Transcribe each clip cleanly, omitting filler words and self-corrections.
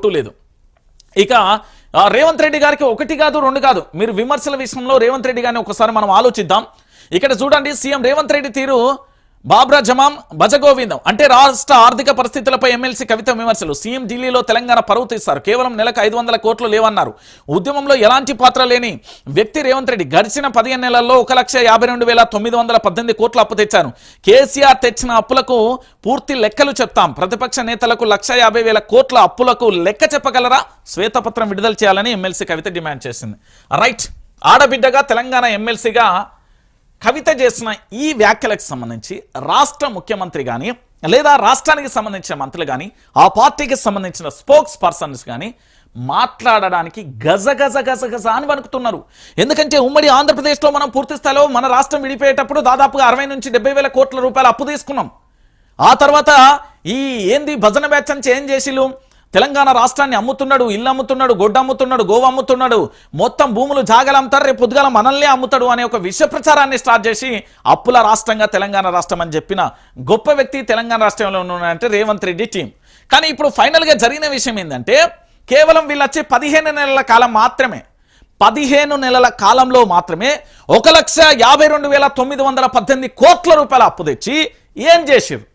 లోటు లేదు. ఇక రేవంత్ రెడ్డి గారికి 1 కాదు 2 కాదు, మీరు విమర్శల విషయంలో రేవంత్ రెడ్డి గారిని ఒకసారి మనం ఆలోచిద్దాం. ఇక్కడ చూడండి, సీఎం రేవంత్ రెడ్డి తీరు బాబ్రా జమాం భజగోవిందం అంటే రాష్ట్ర ఆర్థిక పరిస్థితులపై ఎమ్మెల్సీ కవిత విమర్శలు. సీఎం ఢిల్లీలో తెలంగాణ పరువు తీస్తారు, కేవలం నెలకు 500 కోట్లు లేవన్నారు. ఉద్యమంలో ఎలాంటి పాత్ర లేని వ్యక్తి రేవంత్ రెడ్డి. గడిచిన 15 నెలల్లో 1,52,918 కోట్ల అప్పు తెచ్చారు. కేసీఆర్ తెచ్చిన అప్పులకు పూర్తి లెక్కలు చెప్తాం. ప్రతిపక్ష నేతలకు 1,50,000 కోట్ల అప్పులకు లెక్క చెప్పగలరా? శ్వేతపత్రం విడుదల చేయాలని ఎమ్మెల్సీ కవిత డిమాండ్ చేసింది. రైట్, ఆడబిడ్డగా తెలంగాణ ఎమ్మెల్సీగా కవిత చేసిన ఈ వ్యాఖ్యలకు సంబంధించి రాష్ట్ర ముఖ్యమంత్రి కానీ లేదా రాష్ట్రానికి సంబంధించిన మంత్రులు కానీ ఆ పార్టీకి సంబంధించిన స్పోక్స్ పర్సన్స్ కానీ మాట్లాడడానికి గజ అని వణుకుతున్నారు. ఎందుకంటే ఉమ్మడి ఆంధ్రప్రదేశ్లో మనం పూర్తి స్థాయిలో మన రాష్ట్రం విడిపోయేటప్పుడు దాదాపుగా 60 నుంచి 70 వేల కోట్ల రూపాయల అప్పు తీసుకున్నాం. ఆ తర్వాత ఈ ఏంది భజన బ్యాచ్ అని ఏం చేసిలు, తెలంగాణ రాష్ట్రాన్ని అమ్ముతున్నాడు, ఇల్లు అమ్ముతున్నాడు, గొడ్డ అమ్ముతున్నాడు, గోవు అమ్ముతున్నాడు, మొత్తం భూములు జాగలు అమ్ముతారు, రేపు పొద్దుగాల మనల్ని అమ్ముతాడు అనే ఒక విష ప్రచారాన్ని స్టార్ట్ చేసి అప్పుల రాష్ట్రంగా తెలంగాణ రాష్ట్రం అని చెప్పిన గొప్ప వ్యక్తి తెలంగాణ రాష్ట్రంలో ఉన్నారంటే రేవంత్ రెడ్డి టీం. కానీ ఇప్పుడు ఫైనల్గా జరిగిన విషయం ఏంటంటే కేవలం వీళ్ళు వచ్చే 15 నెలల కాలం మాత్రమే, 15 నెలల కాలంలో మాత్రమే 1,52,918 కోట్ల రూపాయల అప్పు తెచ్చి ఏం చేసిర్రు?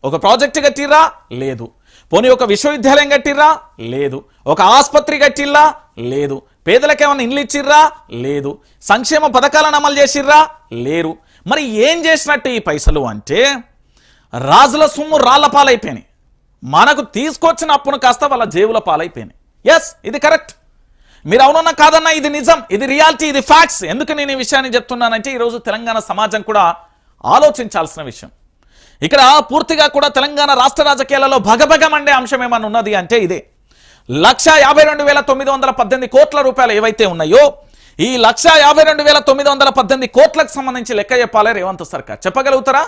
ఒక ప్రాజెక్టు కట్టిర్రా? లేదు. పోనీ ఒక విశ్వవిద్యాలయం కట్టిర్రా? లేదు. ఒక ఆసుపత్రి కట్టిర్రా? లేదు. పేదలకు ఏమైనా ఇండ్లు ఇచ్చిర్రా? లేదు. సంక్షేమ పథకాలను అమలు చేసిర్రా? లేరు. మరి ఏం చేసినట్టు ఈ పైసలు అంటే రాజుల సొమ్ము రాళ్ల పాలైపోయినాయి. మనకు తీసుకొచ్చిన అప్పును కాస్త వాళ్ళ జేబుల పాలైపోయినాయి. ఎస్, ఇది కరెక్ట్. మీరు అవునన్నా కాదన్నా ఇది నిజం, ఇది రియాలిటీ, ఇది ఫ్యాక్ట్స్. ఎందుకు నేను ఈ విషయాన్ని చెప్తున్నానంటే ఈరోజు తెలంగాణ సమాజం కూడా ఆలోచించాల్సిన విషయం. ఇక్కడ పూర్తిగా కూడా తెలంగాణ రాష్ట్ర రాజకీయాలలో భగభగమండే అంశం ఏమన్నా ఉన్నది అంటే ఇదే. 1,52,918 కోట్ల రూపాయలు ఏవైతే ఉన్నాయో ఈ 1,52,918 కోట్లకు సంబంధించి లెక్క చెప్పాలి రేవంత్ సర్కార్. చెప్పగలుగుతారా?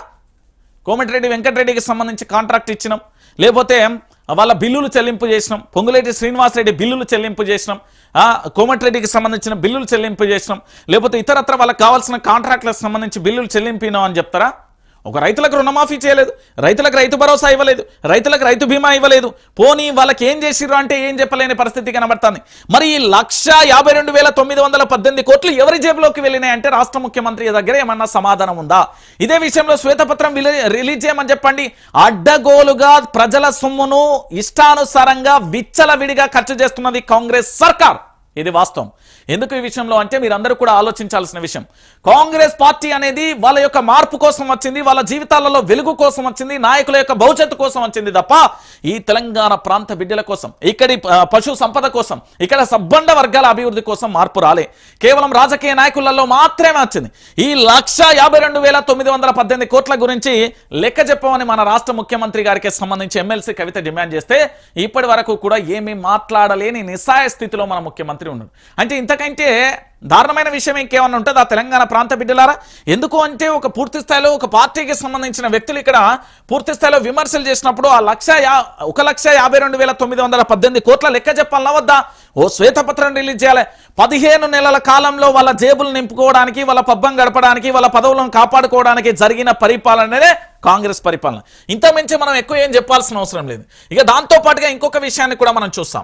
కోమటిరెడ్డి వెంకటరెడ్డికి సంబంధించి కాంట్రాక్ట్ ఇచ్చినాం, లేకపోతే వాళ్ళ బిల్లులు చెల్లింపు చేసినాం, పొంగులేటి శ్రీనివాసరెడ్డి బిల్లులు చెల్లింపు చేసినాం, కోమటిరెడ్డికి సంబంధించిన బిల్లులు చెల్లింపు చేసినాం, లేకపోతే ఇతరత్ర వాళ్ళకి కావాల్సిన కాంట్రాక్ట్లకు సంబంధించి బిల్లులు చెల్లింపినాం అని చెప్తారా? ఒక రైతులకు రుణమాఫీ చేయలేదు, రైతులకు రైతు భరోసా ఇవ్వలేదు, రైతులకు రైతు బీమా ఇవ్వలేదు. పోనీ వాళ్ళకి ఏం చేసిర్రు అంటే ఏం చెప్పలేని పరిస్థితి కనబడుతుంది. మరి ఈ 1,52,918 కోట్లు ఎవరి జేబులోకి వెళ్ళినాయి అంటే రాష్ట్ర ముఖ్యమంత్రి దగ్గర ఏమన్నా సమాధానం ఉందా? ఇదే విషయంలో శ్వేతపత్రం రిలీజ్ చేయమని చెప్పండి. అడ్డగోలుగా ప్రజల సొమ్మును ఇష్టానుసారంగా విచ్చలవిడిగా ఖర్చు చేస్తున్నది కాంగ్రెస్ సర్కార్. ఇది వాస్తవం. ఎందుకు ఈ విషయంలో అంటే మీరందరూ కూడా ఆలోచించాల్సిన విషయం. కాంగ్రెస్ పార్టీ అనేది వాళ్ళ యొక్క మార్పు కోసం వచ్చింది, వాళ్ళ జీవితాలలో వెలుగు కోసం వచ్చింది, నాయకుల యొక్క భవిష్యత్తు కోసం వచ్చింది తప్ప ఈ తెలంగాణ ప్రాంత బిడ్డల కోసం, ఇక్కడి పశు సంపద కోసం, ఇక్కడ సబ్బండ వర్గాల అభివృద్ధి కోసం మార్పు రాలే. కేవలం రాజకీయ నాయకులలో మాత్రమే వచ్చింది. ఈ 1,52,918 కోట్ల గురించి లెక్క చెప్పమని మన రాష్ట్ర ముఖ్యమంత్రి గారికి సంబంధించి ఎమ్మెల్సీ కవిత డిమాండ్ చేస్తే ఇప్పటి వరకు కూడా ఏమీ మాట్లాడలేని నిస్సాయ స్థితిలో మన ముఖ్యమంత్రి ఉన్నాడు. అంటే ఇంతకంటే దారుణమైన విషయం ఇంకేమన్నా ఉంటుంది ఆ తెలంగాణ ప్రాంత బిడ్డలారా? ఎందుకు అంటే ఒక పూర్తి స్థాయిలో ఒక పార్టీకి సంబంధించిన వ్యక్తులు ఇక్కడ పూర్తి స్థాయిలో విమర్శలు చేసినప్పుడు ఆ 1,52,918 కోట్ల లెక్క చెప్పాలన్నా వద్దా? ఓ శ్వేతపత్రం రిలీజ్ చేయాలి. 15 నెలల కాలంలో వాళ్ళ జేబులు నింపుకోవడానికి, వాళ్ళ పబ్బం గడపడానికి, వాళ్ళ పదవులను కాపాడుకోవడానికి జరిగిన పరిపాలననే కాంగ్రెస్ పరిపాలన. ఇంతకుమించి మనం ఎక్కువ ఏం చెప్పాల్సిన అవసరం లేదు. ఇక దాంతో పాటుగా ఇంకొక విషయాన్ని కూడా మనం చూస్తాం.